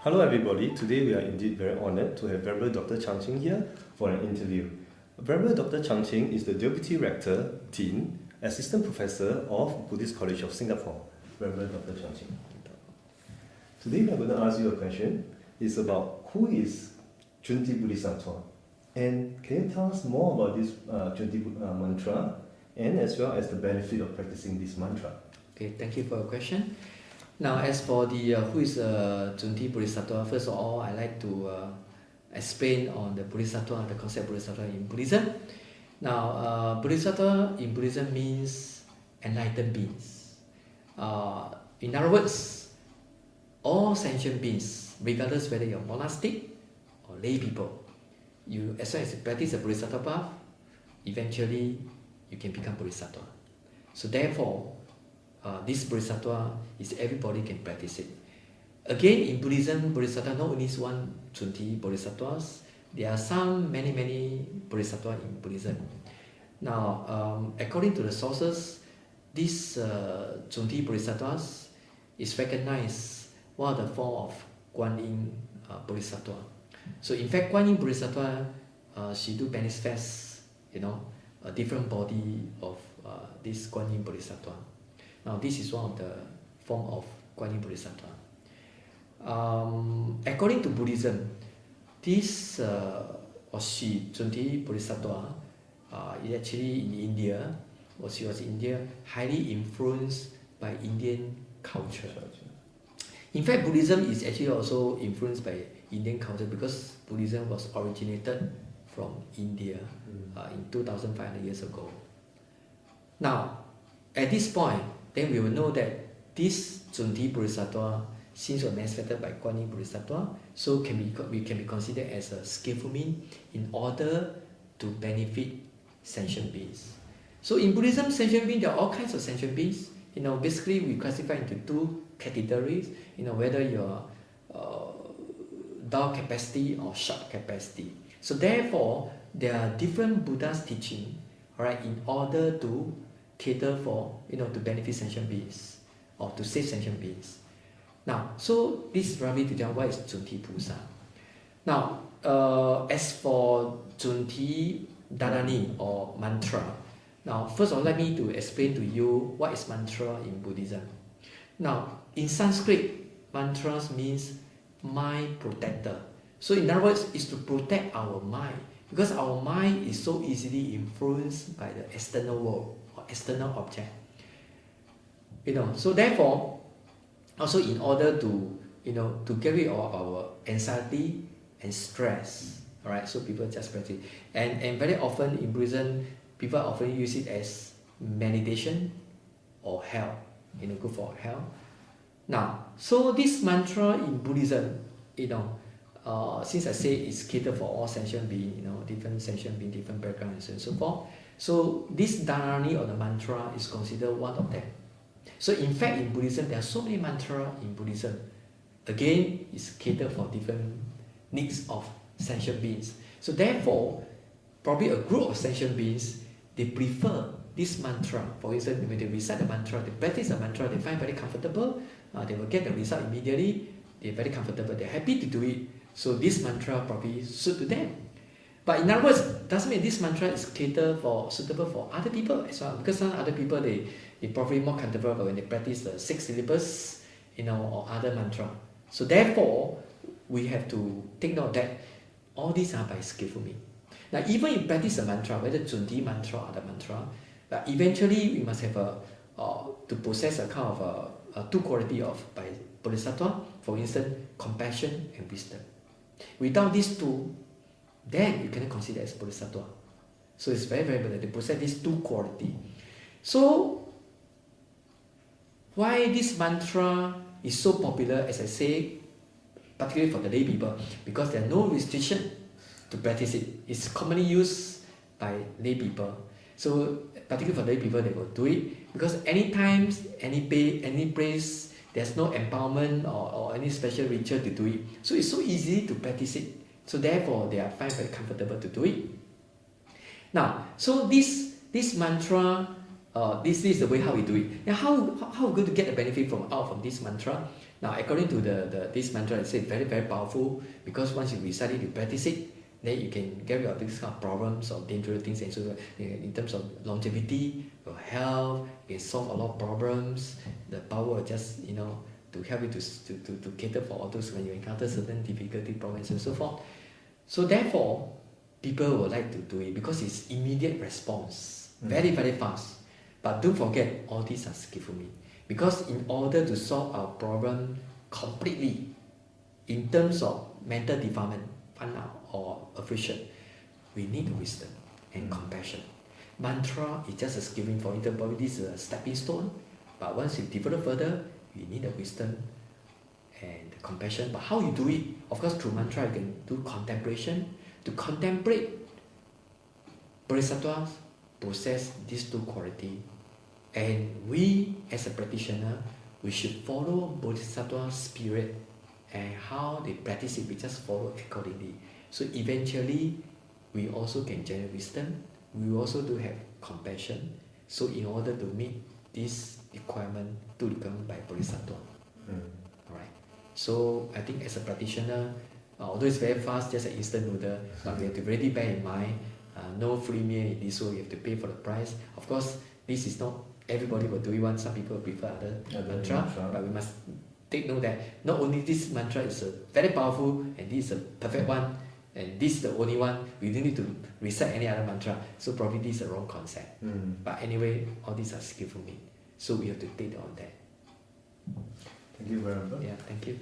Hello everybody, today we are indeed very honored to have Venerable Dr. Chang Ching here for an interview. Venerable Dr. Chang Ching is the Deputy Rector, Dean, Assistant Professor of Buddhist College of Singapore. Venerable Dr. Chang Ching. Today we are going to ask you a question. It's about who is Chunti Bodhisattva, and can you tell us more about this Chunti mantra and as well as the benefit of practicing this mantra? Okay, thank you for your question. Now, as for the who is Chunti Bodhisattva, first of all, I like to explain on the Bodhisattva, the concept of Bodhisattva in Buddhism. Now, Bodhisattva in Buddhism means enlightened beings. In other words, all sentient beings, regardless whether you're monastic or lay people, you as long as you practice the Bodhisattva path, eventually you can become Bodhisattva. So therefore, this Bodhisattva is everybody can practice it. Again, in Buddhism, Bodhisattva not only is one Chunti Bodhisattvas, there are many Bodhisattvas in Buddhism. Now, according to the sources, this Chunti Bodhisattvas is recognized one of the form of Guan Yin Bodhisattva. So in fact, Guan Yin Bodhisattva, she do manifest, a different body of this Guan Yin Bodhisattva. Now, this is one of the form of Guan Yin Bodhisattva. According to Buddhism, this or she, Chunti Bodhisattva, is actually in India, or she was in India, highly influenced by Indian culture. In fact, Buddhism is actually also influenced by Indian culture because Buddhism was originated from India in 2,500 years ago. Now, at this point, then we will know that this Chunti Bodhisattva, since was manifested by Guan Yin Bodhisattva, so we can be considered as a skillful means in order to benefit sentient beings. So in Buddhism, sentient beings, there are all kinds of sentient beings. Basically we classify into two categories. Whether you're dull capacity or sharp capacity. So therefore, there are different Buddha's teaching, alright, in order to cater for, to benefit sentient beings or to save sentient beings. Now, so this is roughly to tell what is Chunti Pusa. Now, as for Chunti Dharani or mantra, now first of all, let me to explain to you what is mantra in Buddhism. Now, in Sanskrit, mantras means mind protector. So in other words, it's to protect our mind because our mind is so easily influenced by the external world or external object. So therefore, also in order to to get rid of our anxiety and stress, all right. So people just practice, and very often in Buddhism, people often use it as meditation or health. Good for health. Now, so this mantra in Buddhism, since I say it's catered for all sentient beings, different sentient beings, different backgrounds, and so forth. So this Dharani or the mantra is considered one of them. So in fact, in Buddhism, there are so many mantras in Buddhism. Again, it's catered for different needs of sentient beings. So therefore, probably a group of sentient beings, they prefer this mantra. For instance, when they recite the mantra, they practice the mantra, they find very comfortable, they will get the result immediately, they're very comfortable, they're happy to do it. So this mantra probably suit to them. But in other words, doesn't mean this mantra is suitable for other people as well. Because some other people, they probably more comfortable when they practice the 6 syllables, or other mantra. So therefore, we have to take note that all these are by skillful means. Now, even if you practice a mantra, whether Chunti mantra or other mantra, but eventually we must have to possess a kind of two quality of by Bodhisattva, for instance, compassion and wisdom. Without these two, then you cannot consider as Bodhisattva. So it's very important to possess these two qualities. So why this mantra is so popular, as I say, particularly for the lay people, because there are no restriction to practice it. It's commonly used by lay people. So particularly for lay people, they will do it because anytime, any place, there's no empowerment or any special ritual to do it. So it's so easy to practice it. So therefore, they are find very comfortable to do it. Now, so this mantra This is the way how we do it. Now, how we going to get the benefit from this mantra? Now, according to this mantra, I say very very powerful because once you recite it, you practice it, then you can get rid of these kind of problems or dangerous things, and so in terms of longevity, your health, it solve a lot of problems. The power will just to help you to cater for all those when you encounter certain difficulty problems and so forth. So therefore, people will like to do it because it's immediate response, very very fast. But don't forget, all these are skillful means. Because in order to solve our problem completely, in terms of mental defilement, or affliction, we need wisdom and compassion. Mantra is just a skillful for it, probably this is a stepping stone. But once you develop further, you need the wisdom and the compassion. But how you do it? Of course, through mantra, you can do contemplation. To contemplate, Bodhisattvas possess these two qualities. And we, as a practitioner, we should follow Bodhisattva's spirit and how they practice it, we just follow accordingly. So eventually, we also can generate wisdom. We also do have compassion. So in order to meet this requirement to become by Bodhisattva. Alright. So I think as a practitioner, although it's very fast, just an instant noodle, but we have to really bear in mind, no free meal in this way, you have to pay for the price. Of course, this is not everybody will do it one, some people prefer other mantra, but we must take note that not only this mantra is very powerful and this is a perfect one, and this is the only one, we don't need to recite any other mantra, so probably this is a wrong concept. But anyway, all these are skillful means, so we have to take on that. Thank you very much. Yeah, thank you.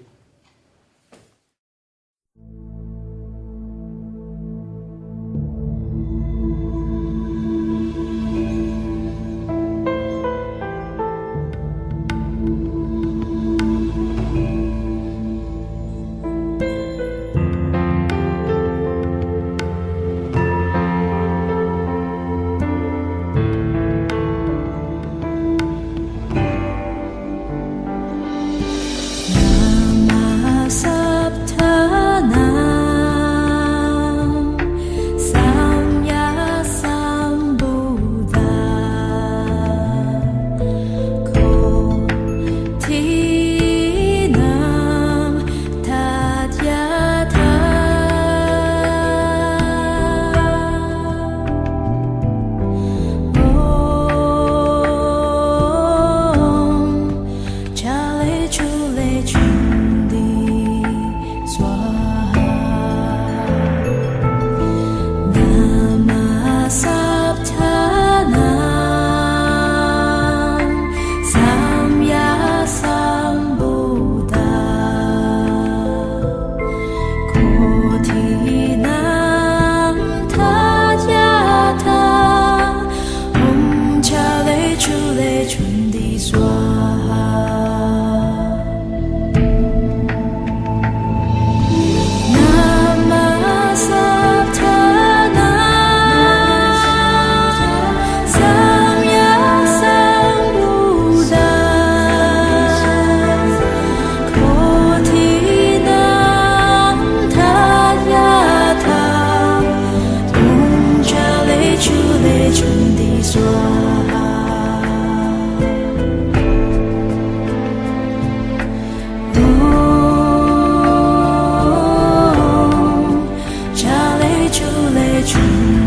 Chale chule chule